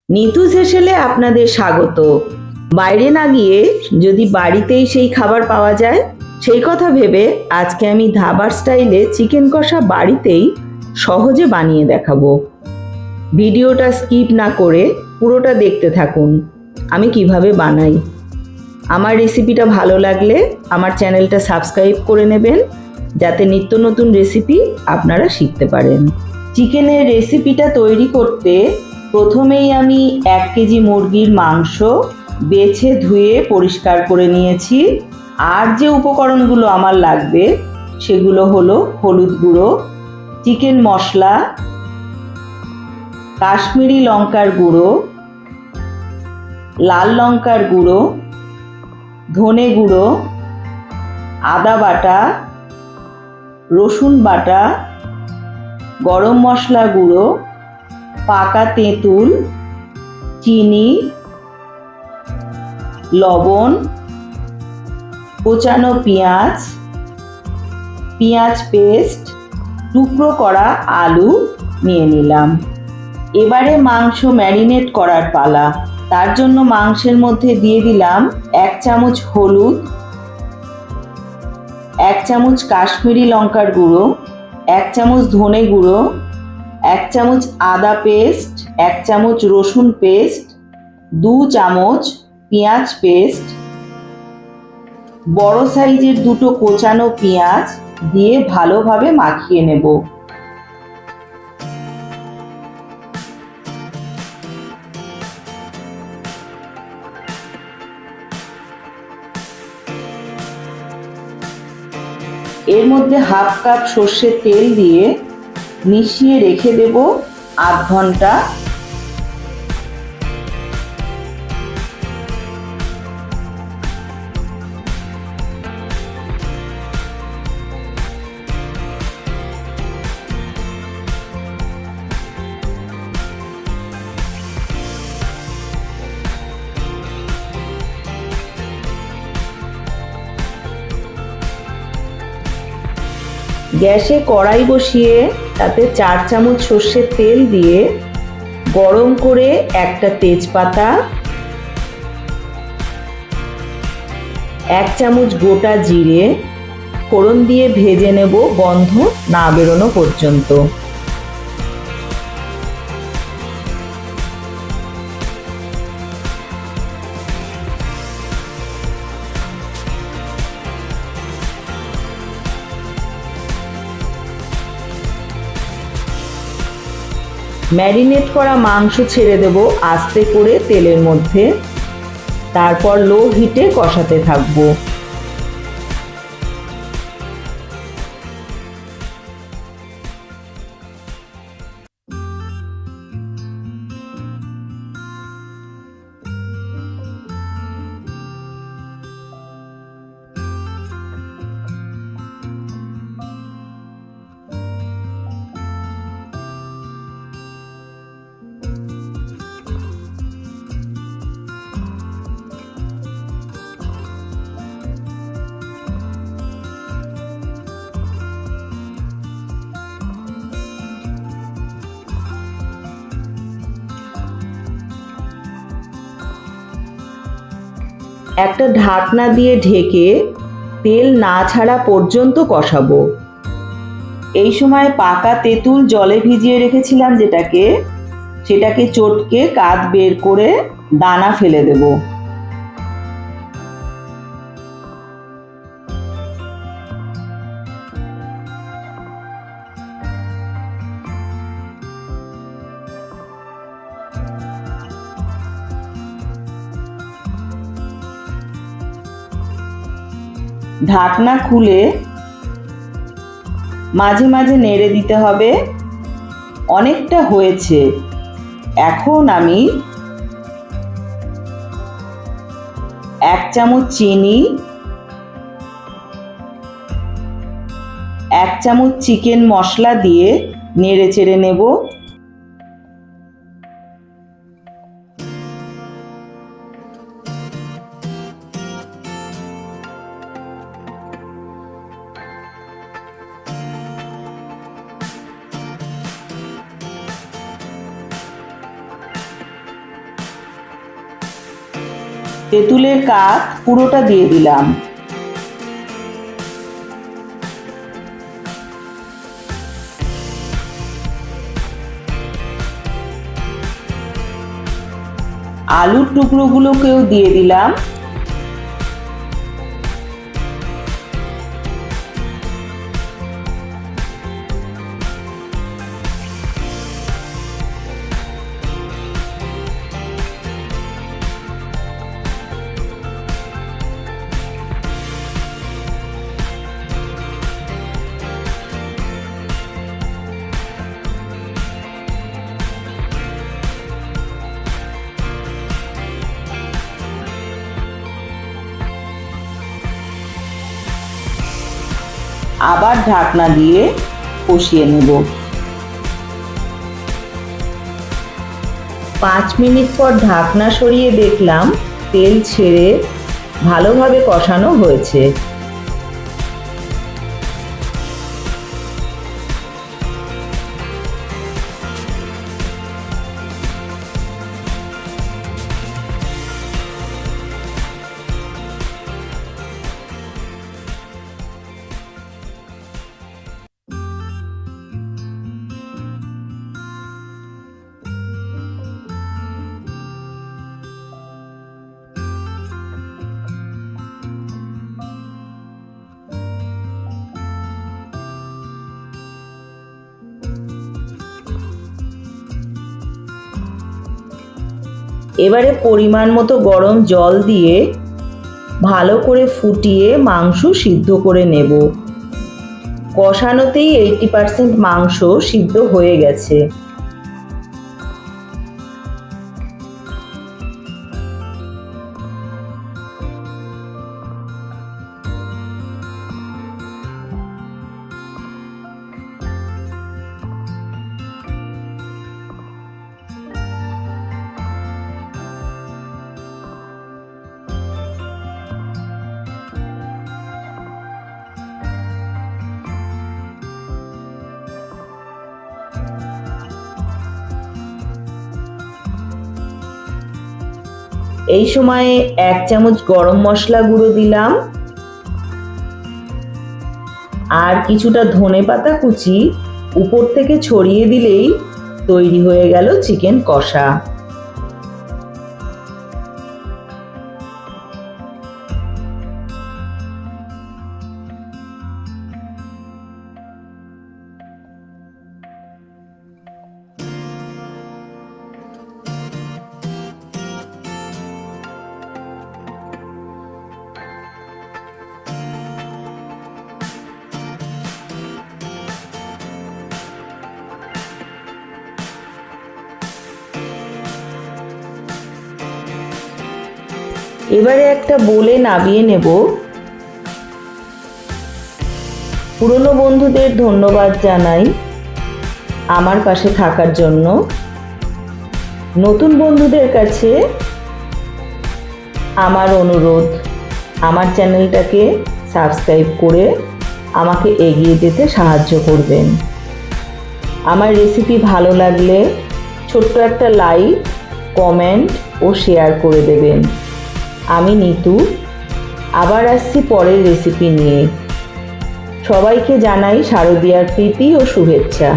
নিতু হেসেলে আপনাদের স্বাগত। বাইরে না গিয়ে যদি বাড়িতেই সেই খাবার পাওয়া যায় সেই কথা ভেবে আজকে আমি ধাবার স্টাইলে চিকেন কষা বাড়িতেই সহজে বানিয়ে দেখাবো। ভিডিওটা স্কিপ না করে পুরোটা দেখতে থাকুন আমি কিভাবে বানাই। আমার রেসিপিটা ভালো লাগলে আমার চ্যানেলটা সাবস্ক্রাইব করে নেবেন যাতে নিত্য নতুন রেসিপি আপনারা শিখতে পারেন। চিকেনের রেসিপিটা তৈরি করতে প্রথমেই আমি 1 কেজি মুরগির মাংস বেছে ধুয়ে পরিষ্কার করে নিয়েছি। আর যে উপকরণগুলো আমার লাগবে সেগুলো হলো হলুদ গুঁড়ো, চিকেন মশলা, কাশ্মীরি লঙ্কার গুঁড়ো, লাল লঙ্কার গুঁড়ো, ধনে গুঁড়ো, আদা বাটা, রসুন বাটা, গরম মশলা গুঁড়ো, পাকা তেঁতুল, চিনি, লবণ, কোচানো পেঁয়াজ, পেঁয়াজ পেস্ট, টুকরো করা আলু নিয়ে নিলাম। এবারে মাংস ম্যারিনেট করার পালা। তার জন্য মাংসের মধ্যে দিয়ে দিলাম 1 চামচ হলুদ, 1 চামচ কাশ্মীরি লঙ্কার গুঁড়ো, 1 চামচ ধনে গুঁড়ো, 1 চামচ আদা পেস্ট, 1 চামচ রসুন পেস্ট, 2 চামচ পেঁয়াজ পেস্ট, বড় সাইজের 2টো কোচানো পেঁয়াজ দিয়ে ভালোভাবে মাখিয়ে নেব। এর মধ্যে হাফ কাপ সর্ষের তেল দিয়ে মিশিয়ে রেখে দেব আধ ঘন্টা। গ্যাসে কড়াই বসিয়ে তাতে 4 চামচ সর্ষের তেল দিয়ে গরম করে একটা তেজপাতা, 1 চামচ গোটা জিরে ফোড়ন দিয়ে ভেজে নেব গন্ধ না বেরোনো পর্যন্ত। ম্যারিনেট করা মাংস ছেড়ে দেব আস্তে করে তেলের মধ্যে, তারপর লো হিটে কষাতে থাকবো। একটা ঢাকনা দিয়ে ঢেকে তেল না ছাড়া পর্যন্ত কষাবো। এই সময় পাকা তেঁতুল জলে ভিজিয়ে রেখেছিলাম সেটাকে চটকে কাত বের করে দানা ফেলে দেব। ঢাকনা খুলে মাঝে মাঝে নেড়ে দিতে হবে। অনেকটা হয়েছে, এখন আমি 1 চামচ চিনি, 1 চামচ চিকেন মশলা দিয়ে নেড়ে চেড়ে নেব। তেঁতুলের কাপ পুরোটা দিয়ে দিলাম। আলুর টুকরোগুলোকেও দিয়ে দিলাম। আবার ঢাকনা দিয়ে কষিয়ে নেব। 5 মিনিট পর ঢাকনা সরিয়ে দেখলাম তেল ছেড়ে ভালোভাবে কষানো হয়েছে। এবারে পরিমাণ মতো গরম জল দিয়ে ভালো করে ফুটিয়ে মাংস সিদ্ধ করে নেব। কষানোতেই 80% মাংস সিদ্ধ হয়ে গেছে। এই সময়ে 1 চামচ গরম মশলা গুঁড়ো দিলাম আর কিছুটা ধনেপাতা কুচি উপর থেকে ছড়িয়ে দিলেই তৈরি হয়ে গেল চিকেন কষা। এবারে একটা বোলে নামিয়ে নেব। পুরনো বন্ধুদের ধন্যবাদ জানাই আমার পাশে থাকার জন্য। নতুন বন্ধুদের কাছে আমার অনুরোধ, আমার চ্যানেলটাকে সাবস্ক্রাইব করে আমাকে এগিয়ে যেতে সাহায্য করবেন। আমার রেসিপি ভালো লাগলে ছোট্ট একটা লাইক, কমেন্ট ও শেয়ার করে দেবেন। আমি নিতু, আবার আসছি পরের রেসিপি নিয়ে। সবাইকে জানাই শারদীয়ার প্রীতি ও শুভেচ্ছা।